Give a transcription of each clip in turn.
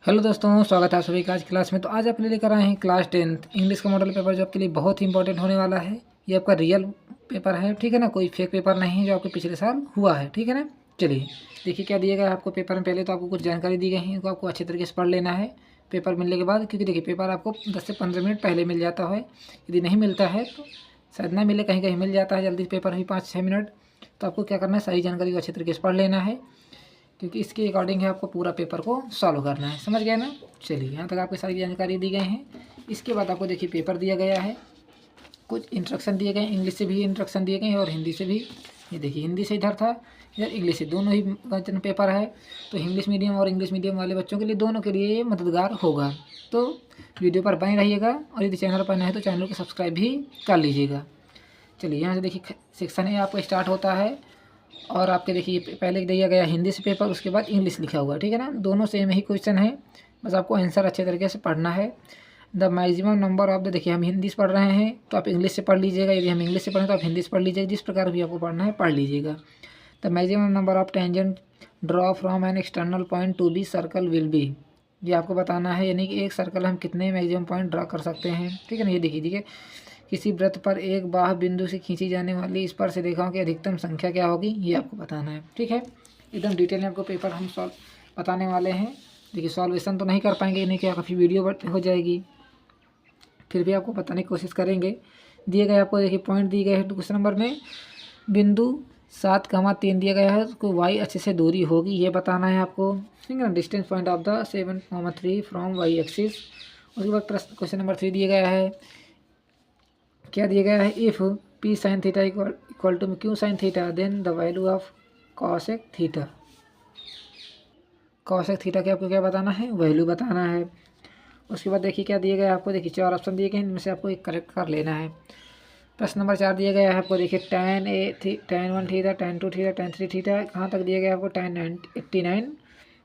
Hello दोस्तों, स्वागत है आप सभी का आज क्लास में। तो आज आपके लिए लेकर आए हैं क्लास 10th इंग्लिश का मॉडल पेपर जो आपके लिए बहुत ही इंपॉर्टेंट होने वाला है। ये आपका रियल पेपर है, ठीक है ना, कोई फेक पेपर नहीं है जो आपके पिछले साल हुआ है, ठीक है ना। चलिए देखिए क्या दिया गया है आपको पेपर में। पहले तो आपको कुछ जानकारी दी गई है, इनको आपको अच्छे तरीके से पढ़ लेना है पेपर मिलने के बाद, क्योंकि देखिए पेपर आपको 10 से 15 मिनट पहले मिल जाता है। यदि नहीं मिलता है तो शायद ना मिले, कहीं कहीं मिल जाता है जल्दी पेपर ही 5-6 मिनट। तो आपको क्या करना है, सारी जानकारी को अच्छे तरीके से पढ़ लेना है, क्योंकि इसके अकॉर्डिंग है आपको पूरा पेपर को सॉल्व करना है। समझ गए ना। चलिए यहाँ तक आपको सारी जानकारी दी गई है। इसके बाद आपको देखिए पेपर दिया गया है, कुछ इंस्ट्रक्शन दिए गए, इंग्लिश से भी इंस्ट्रक्शन दिए गए हैं और हिंदी से भी। ये देखिए हिंदी से इधर था, इधर इंग्लिश से, दोनों ही क्वेश्चन पेपर है। तो इंग्लिश मीडियम और इंग्लिश मीडियम वाले बच्चों के लिए दोनों के लिए ये मददगार होगा। तो वीडियो पर बने रहिएगा और यदि चैनल पर नए हैं तो चैनल को सब्सक्राइब भी कर लीजिएगा। चलिए यहाँ से देखिए सेक्शन ए आपका स्टार्ट होता है और आपके देखिए पहले दिया गया हिंदी से पेपर, उसके बाद इंग्लिश लिखा हुआ है, ठीक है ना। दोनों सेम ही क्वेश्चन है, बस आपको आंसर अच्छे तरीके से पढ़ना है। The maximum number of the, देखिए हम हिंदी से पढ़ रहे हैं तो आप इंग्लिश से पढ़ लीजिएगा, यदि हम इंग्लिश से पढ़ें तो आप हिंदी से पढ़ लीजिएगा, जिस प्रकार भी आपको पढ़ना है पढ़ लीजिएगा। The maximum number of tangent draw from an external point to be circle will be, ये आपको बताना है, यानी कि एक सर्कल हम कितने मैक्सिमम पॉइंट ड्रा कर सकते हैं, ठीक है ना। ये देखिए किसी वृत्त पर एक बाह्य बिंदु से खींची जाने वाली स्पर्श रेखाओं की अधिकतम संख्या क्या होगी, ये आपको बताना है, ठीक है। एकदम डिटेल में आपको पेपर हम सॉल्व बताने वाले हैं। देखिए सॉल्वेशन तो नहीं कर पाएंगे, नहीं क्या काफ़ी वीडियो हो जाएगी, फिर भी आपको बताने की कोशिश करेंगे। दिए गए आपको देखिए पॉइंट दिए गए हैं क्वेश्चन नंबर में, बिंदु 7,3 दिया गया है, उसको वाई अच्छे से दूरी होगी, ये बताना है आपको, ठीक है ना। Distance point of the 7,3 from Y axis. उसके बाद प्रश्न क्वेश्चन नंबर 3 दिया गया है, क्या दिया गया है, if P sine theta equal to Q sine theta then the value of cosec theta. Cosec theta के आपको क्या बताना है, वैल्यू बताना है। उसके बाद देखिए क्या दिया गया है आपको, देखिए 4 ऑप्शन दिए गए हैं, इनमें से आपको एक करेक्ट कर लेना है। प्रश्न नंबर 4 दिया गया है आपको, देखिए tan 1 theta, tan 2 theta, tan 3 theta, कहाँ तक दिया गया है आपको, tan 89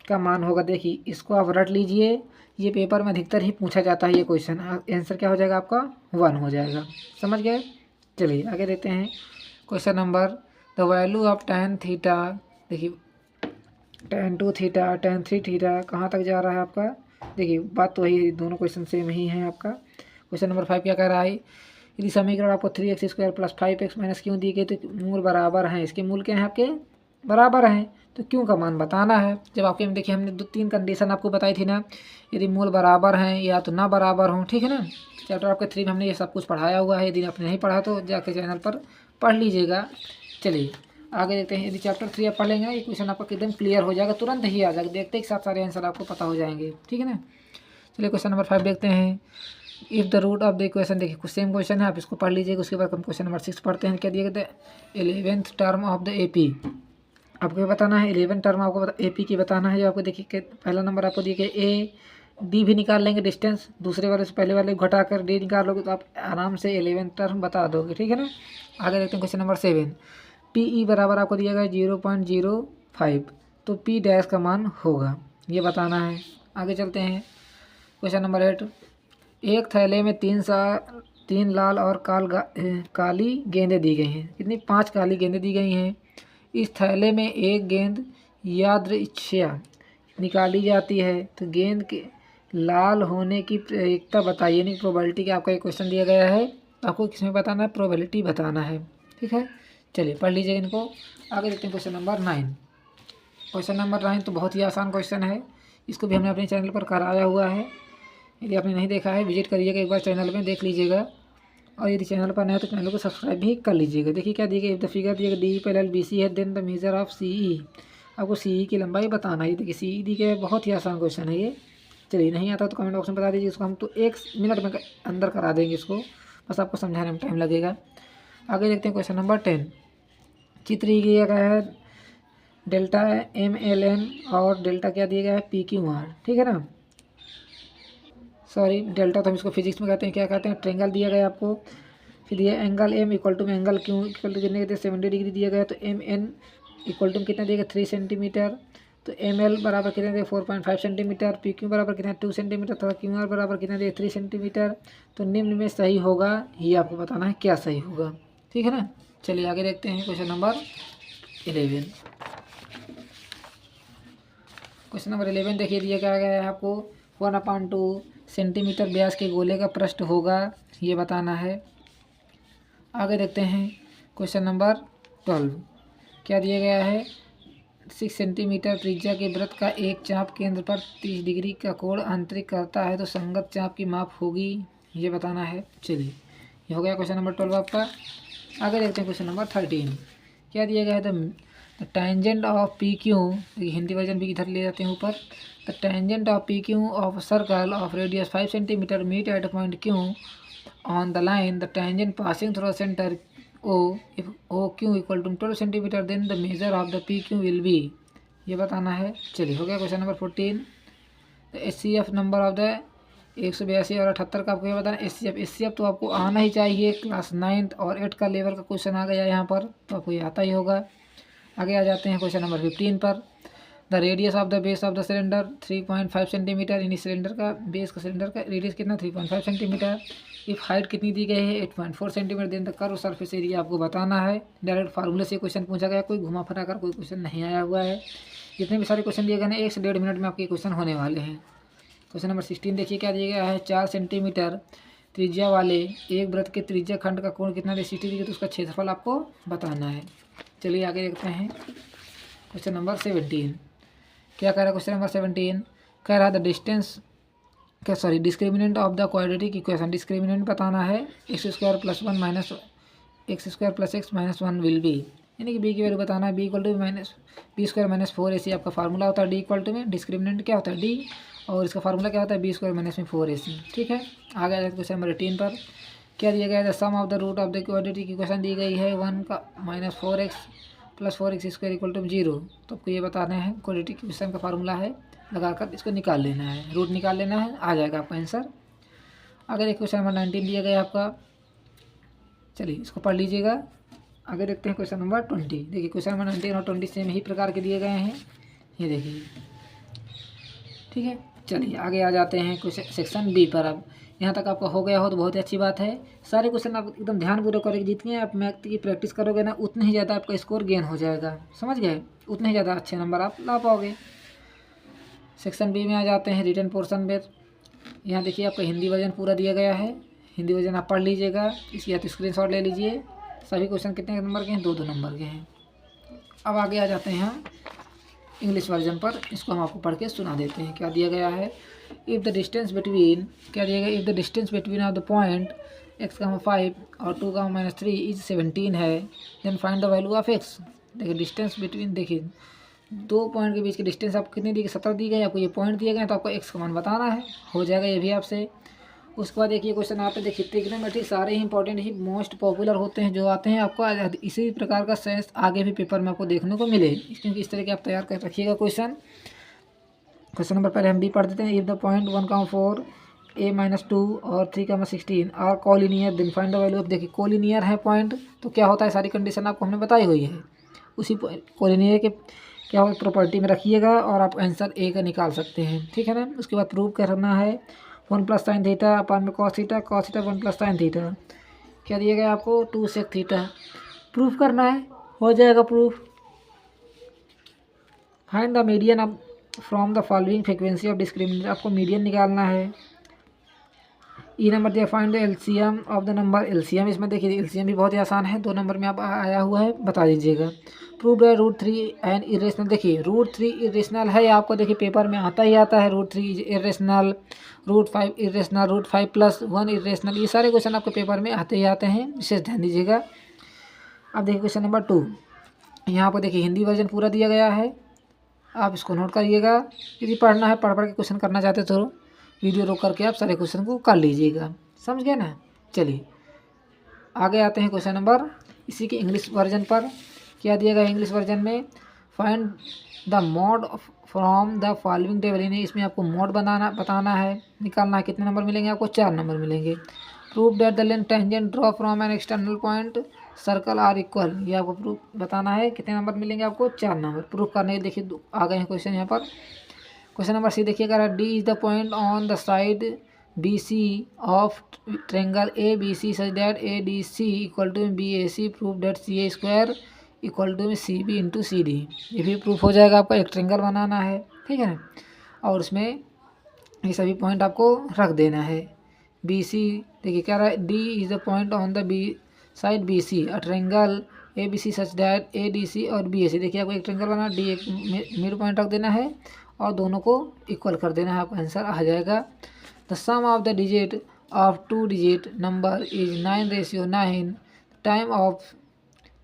का मान होगा। देखिए इसको आप रट लीजिए, ये पेपर में अधिकतर ही पूछा जाता है ये क्वेश्चन। आंसर क्या हो जाएगा आपका, 1 हो जाएगा। समझ गए। चलिए आगे देखते हैं question number, the value of tan theta, देखिए tan 2 थीटा, tan 3 थीटा, कहाँ तक जा रहा है आपका। देखिए बात तो वही, दोनों क्वेश्चन सेम ही है आपका। क्वेश्चन नंबर 5 क्या कह रहा है, यदि समीकरण आपको 3x² + 5x - क्यों दी गई, तो मूल बराबर हैं, इसके मूल क्या हैं आपके, बराबर हैं, तो क्यों का मान बताना है। जब आपके में देखिए हमने 2-3 कंडीशन आपको बताई थी ना, यदि मूल बराबर हैं या तो ना बराबर हों, ठीक है ना। चैप्टर आपके 3 में हमने ये सब कुछ पढ़ाया हुआ है, यदि आपने नहीं पढ़ा तो जाके चैनल पर पढ़ लीजिएगा। चलिए आगे देखते हैं, यदि चैप्टर 3 आप पढ़ लेंगे ना, ये क्वेश्चन आपका एकदम क्लियर हो जाएगा, तुरंत ही आ जाएगा, देखते ही साथ सारे आंसर आपको पता हो जाएंगे, ठीक है ना। चलिए क्वेश्चन नंबर 5 देखते हैं, if the root of the equation, देखिए कुछ सेम क्वेश्चन है, आप इसको पढ़ लीजिएगा। उसके बाद हम क्वेश्चन नंबर 6 पढ़ते हैं, क्या दिया गया, 11th term of the AP, आपको ये बताना है 11 टर्म आपको AP की बताना है। जो आपको देखिए पहला नंबर आपको दिया गया AD भी निकाल लेंगे डिस्टेंस, दूसरे वाले से पहले वाले घटाकर D निकाल लोगे तो आप आराम से 11 टर्म बता दोगे, ठीक है ना। आगे देखते हैं क्वेश्चन नंबर 7, PE बराबर आपको दिया गया 0.05, तो P डैश का मान होगा, ये बताना है। आगे चलते हैं क्वेश्चन नंबर 8, एक थैले में 3 लाल और काली गेंदें दी गई हैं, कितनी, 5 काली गेंदें दी गई हैं। इस थैले में एक गेंद यादृच्छिया निकाली जाती है, तो गेंद के लाल होने की प्रायिकता बताइए, यानी प्रोबेबिलिटी का आपका एक क्वेश्चन दिया गया है, आपको किसमें बताना है, प्रोबेबिलिटी बताना है, ठीक है। चलिए पढ़ लीजिए इनको। आगे देखते हैं क्वेश्चन नंबर 9। क्वेश्चन नंबर 9 तो बहुत ही आसान क्वेश्चन है, इसको भी हमने अपने चैनल पर कराया हुआ है, यदि आपने नहीं देखा है विजिट करिएगा एक बार, चैनल में देख लीजिएगा, और यदि चैनल पर नया है तो चैनल को सब्सक्राइब भी कर लीजिएगा। देखिए क्या दिया गया, द फिगर दिया गया, DE पैरेलल BC है, then the measure of CE, आपको CE की लंबाई बताना है। देखिए CE दी गया, बहुत ही आसान क्वेश्चन है ये। चलिए नहीं आता तो कमेंट बॉक्स में बता दीजिए, इसको हम तो 1 मिनट में अंदर करा देंगे इसको, बस आपको समझाने में टाइम लगेगा। आगे देखते हैं क्वेश्चन नंबर 10, चित्र दिया गया है डेल्टा MLN और डेल्टा क्या दिया गया है PQR, ठीक है ना। सॉरी डेल्टा तो हम इसको फिजिक्स में कहते हैं, क्या कहते हैं, ट्रेंगल दिया गया आपको। फिर दिया angle M equal to angle Q equal to कितने कहते हैं, 70 डिग्री दिया गया, तो MN इक्वल टू कितना दिया गया, 3 सेंटीमीटर, तो ML बराबर कितना दिया, 4.5 सेंटीमीटर, PQ बराबर कितना 2 सेंटीमीटर तथा QR बराबर कितना दिया, 3 सेंटीमीटर। तो निम्न में सही होगा, ये आपको बताना है क्या सही होगा, ठीक है ना। चलिए आगे देखते हैं क्वेश्चन नंबर 11। क्वेश्चन नंबर 11 देखिए, दिया क्या गया है आपको 1/2 सेंटीमीटर व्यास के गोले का पृष्ठ होगा, ये बताना है। आगे देखते हैं क्वेश्चन नंबर 12, क्या दिया गया है 6 सेंटीमीटर त्रिज्या के वृत्त का एक चाप केंद्र पर 30 डिग्री का कोण आंतरिक करता है तो संगत चाप की माप होगी, ये बताना है। चलिए, ये हो गया क्वेश्चन नंबर 12 आपका। आगे देखते हैं क्वेश्चन नंबर 13, क्या दिया गया है the tangent of P Q, देखिए हिंदी वर्जन भी इधर ले जाते हैं ऊपर। The tangent of P Q of circle of radius 5 centimetre meet at point Q on the line the tangent passing through centre O, if OQ equal to 12 centimetre then the measure of the PQ will be, ये बताना है। चलिए, हो गया question number 14, HCF number of the 182 और 78 का आपको ये बताना। HCF तो आपको आना ही चाहिए, क्लास 9 और 8 का लेवल का क्वेश्चन आ गया यहाँ पर, तो आपको ये आता ही होगा। आगे आ जाते हैं क्वेश्चन नंबर 15 पर। The radius of the base of the cylinder 3.5 centimetre, यानी सिलेंडर का बेस का सिलेंडर का रेडियस कितना 3.5 सेंटीमीटर। इफ हाइट कितनी दी गई है 8.4 centimetre, then the curve surface area आपको बताना है। डायरेक्ट फार्मूले से क्वेश्चन पूछा गया, कोई घुमा फिरा कर कोई क्वेश्चन नहीं आया हुआ है। जितने भी सारे क्वेश्चन दिए गए हैं 1 से 1.5 मिनट में आपके क्वेश्चन होने वाले हैं। क्वेश्चन नंबर 16 देखिए, क्या दिया गया है 4 सेंटीमीटर त्रिज्या वाले एक वृत्त के त्रिज्या खंड का कोण कितना 60 डिग्री, तो उसका क्षेत्रफल आपको बताना है। चलिए आगे देखते हैं क्वेश्चन नंबर 17, क्या कह रहा है क्वेश्चन नंबर 17, कह रहा है the distance discriminant of the quadratic equation, discriminant बताना है x² + 1 minus x² + x - 1 will be, यानी कि b की वैल्यू बताना है। b = -b² - 4ac आपका फार्मूला होता है। d = में डिस्क्रिमिनेंट क्या होता है d, और इसका फार्मूला क्या होता है b² - 4ac। ठीक है, आगे आ जाते क्वेश्चन नंबर 18 पर। क्या दिया गया है the sum of the root of the quadratic equation दी गई है 1 का -4x + 4x² = 0, तो आपको ये बताना है। क्वाड्रेटिक इक्वेशन का फार्मूला है, लगाकर इसको निकाल लेना है, रूट निकाल लेना है, आ जाएगा आपका आंसर। अगर एक क्वेश्चन नंबर 19 दिया गया आपका, चलिए इसको पढ़ लीजिएगा। आगे देखते हैं क्वेश्चन नंबर 20, देखिए क्वेश्चन नंबर 19 और 20 सेम ही प्रकार के दिए गए हैं, ये देखिए। ठीक है, चलिए आगे आ जाते हैं क्वेश्चन सेक्शन बी पर। अब यहाँ तक आपका हो गया हो तो बहुत ही अच्छी बात है। सारे क्वेश्चन आप एकदम ध्यानपूर्वक करेंगे, जितनी आप मैथ की प्रैक्टिस करोगे ना उतने ही ज़्यादा आपका स्कोर गेन हो जाएगा, समझ गए, उतने ही ज़्यादा अच्छे नंबर आप ला पाओगे। सेक्शन बी में आ जाते हैं रिटन पोर्शन में। यहाँ देखिए आपका हिंदी वर्जन पूरा दिया गया है, हिंदी वर्जन आप पढ़ लीजिएगा, इसकी आप स्क्रीनशॉट ले लीजिए। सभी क्वेश्चन कितने नंबर के हैं 2-2 नंबर के हैं। अब आगे आ जाते हैं इंग्लिश वर्जन पर, इसको हम आपको पढ़ के सुना देते हैं। क्या दिया गया है, इफ़ द डिस्टेंस बिटवीन, क्या दिया गया, if the distance between of the point x, 5 और 2, -3 इज 17 है, then find the value of x। देखिए डिस्टेंस बिटवीन, देखिए 2 पॉइंट के बीच की डिस्टेंस आपको कितनी दी गई 17 दी गई, आपको ये पॉइंट दिए गए तो आपको x का मान बताना है, हो जाएगा ये भी आपसे। उसके बाद देखिए क्वेश्चन आप देखिए ट्रिग्नोमेट्री, सारे ही इंपॉर्टेंट ही मोस्ट पॉपुलर होते हैं जो आते हैं आपको, इसी प्रकार का सेंस आगे भी पेपर में आपको देखने को मिले, क्योंकि इस तरह के आप तैयार कर रखिएगा क्वेश्चन। क्वेश्चन नंबर पहले हम भी पढ़ देते हैं। इफ द पॉइंट 1, 4 a - 2 और 3, 16 are collinear, then find the value of. देखिए कोलिनियर है पॉइंट, तो क्या होता है, सारी कंडीशन आपको हमने बताई हुई है, उसी कोलिनियर के क्या हो प्रॉपर्टी में रखिएगा और आप आंसर ए का निकाल सकते हैं। ठीक है ना, उसके बाद प्रूव करना है 1 + sin थीटा अपान में cos थीटा 1 + sin थीटा, क्या दिया गया आपको 2 sec थीटा, प्रूफ करना है, हो जाएगा proof. Find the median of from the following frequency of discriminant, आपको मीडियन निकालना है। ई नंबर दिया, find the LCM of the number, LCM इसमें देखिए एलसीएम भी बहुत ही आसान है, 2 नंबर में आप आया हुआ है, बता दीजिएगा। प्रूव है √3 एंड इरेशनल, देखिए √3 इरेशनल है, आपको देखिए पेपर में आता ही आता है, √3 इरेशनल, √5 इरेशनल, √5 + 1 इरेशनल, ये सारे क्वेश्चन आपके पेपर में आते ही आते हैं, विशेष ध्यान दीजिएगा। अब देखिए क्वेश्चन नंबर 2, यहाँ पर देखिए हिंदी वर्जन पूरा दिया गया है, आप इसको नोट करिएगा। यदि पढ़ना है पढ़ के क्वेश्चन करना चाहते तो वीडियो रोक करके आप सारे क्वेश्चन को कर लीजिएगा, समझ गए ना। चलिए आगे आते हैं क्वेश्चन नंबर इसी के इंग्लिश वर्जन पर। क्या दिया गया इंग्लिश वर्जन में, find the mode from the following table, यानी इसमें आपको मोड बताना है, निकालना है। कितने नंबर मिलेंगे आपको 4 नंबर मिलेंगे। Prove that the length tangent draw from an external point circle are equal, ये आपको प्रूफ बताना है। कितने नंबर मिलेंगे आपको 4 नंबर। प्रूफ करने के देखिए आ गए हैं क्वेश्चन यहाँ पर। क्वेश्चन नंबर सी देखिए, अगर D is the point on the side B C of triangle A B C such that A D C equal to B A C, proof that C A square equal to C B into C D, ये भी proof हो जाएगा। आपका एक triangle बनाना है, ठीक है ना। और उसमें ये सभी पॉइंट आपको रख देना है। बी सी देखिए क्या रहा है, D is the point on the B side B C a triangle A B C such that A D C और बी ए सी। देखिए आपको एक ट्रायंगल बना, डी एक मिड पॉइंट रख देना है और दोनों को इक्वल कर देना है, आपका आंसर आ जाएगा। The sum of the digit of 2 digit number is 9:9। Time of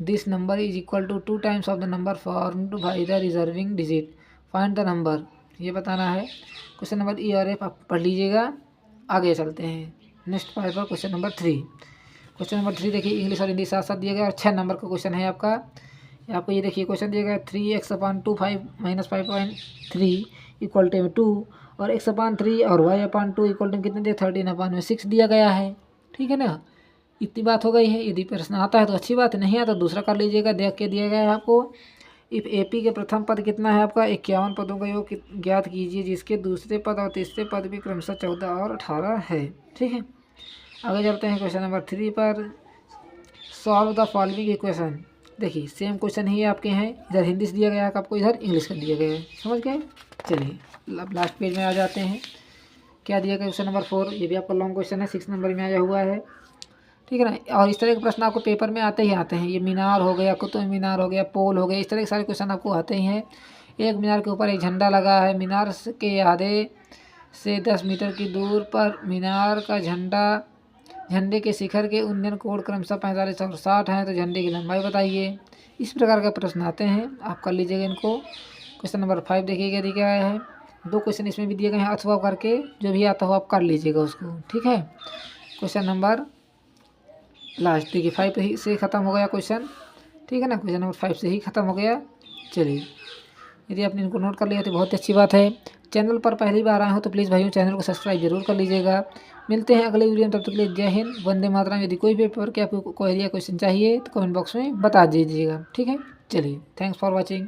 this number is equal to 2 times of the number formed by the reversing digit. Find the number, ये बताना है। क्वेश्चन नंबर ई और F आप पढ़ लीजिएगा। आगे चलते हैं नेक्स्ट पार्ट पर, क्वेश्चन नंबर 3। क्वेश्चन नंबर 3 देखिए इंग्लिश और हिंदी साथ साथ दिया गया और 6 नंबर का क्वेश्चन है आपका। आपको ये देखिए क्वेश्चन दिया गया 3x/2 5-5.3 इक्वल टू 2 और x/3 और y/2 इक्वल टू कितने दिए 13/6 दिया गया है। ठीक है ना, इतनी बात हो गई है। यदि प्रश्न आता है तो अच्छी बात है, नहीं आता तो दूसरा कर लीजिएगा। देख के दिया गया है आपको, इफ एपी के प्रथम पद कितना है आपका 51 पदों का योग ज्ञात कीजिए जिसके दूसरे पद और तीसरे पद भी क्रमशः 14 और 18 है। ठीक है, आगे चलते हैं क्वेश्चन नंबर 3 पर। Solve the following equation. देखिए सेम क्वेश्चन ही आपके हैं, इधर हिंदी से दिया गया है आपको, इधर इंग्लिश का दिया गया है, समझ गए। चलिए अब लास्ट पेज में आ जाते हैं। क्या दिया गया क्वेश्चन नंबर 4, ये भी आपका लॉन्ग क्वेश्चन है, 6 नंबर में आया हुआ है। ठीक है ना, और इस तरह के प्रश्न आपको पेपर में आते ही आते हैं। ये मीनार हो गया, कुतुब मीनार हो गया, पोल हो गया, इस तरह के सारे क्वेश्चन आपको आते ही हैं। एक मीनार के ऊपर एक झंडा लगा है, मीनार के आधे से 10 मीटर की दूर पर मीनार का झंडे के शिखर के उन्नयन कोण क्रमशः 45 और 60 हैं, तो झंडे की लंबाई बताइए। इस प्रकार का प्रश्न आते हैं, आप कर लीजिएगा इनको। क्वेश्चन नंबर 5 देखिएगा दिया गया है, 2 क्वेश्चन इसमें भी दिए गए हैं, अथवा करके जो भी आता हो आप कर लीजिएगा उसको। ठीक है, क्वेश्चन नंबर लास्ट देखिए 5 से ख़त्म हो गया क्वेश्चन। ठीक है ना, क्वेश्चन नंबर 5 से ही ख़त्म हो गया। चलिए, यदि आपने इनको नोट कर लिया तो बहुत अच्छी बात है। चैनल पर पहली बार आए हो तो प्लीज़ भाइयों चैनल को सब्सक्राइब जरूर कर लीजिएगा। मिलते हैं अगले वीडियो में, तब तक के लिए जय हिंद, वंदे मातरम। यदि कोई भी पेपर के आपको क्वेरी या क्वेश्चन चाहिए तो कमेंट बॉक्स में बता दीजिएगा। ठीक है, चलिए, थैंक्स फॉर वॉचिंग।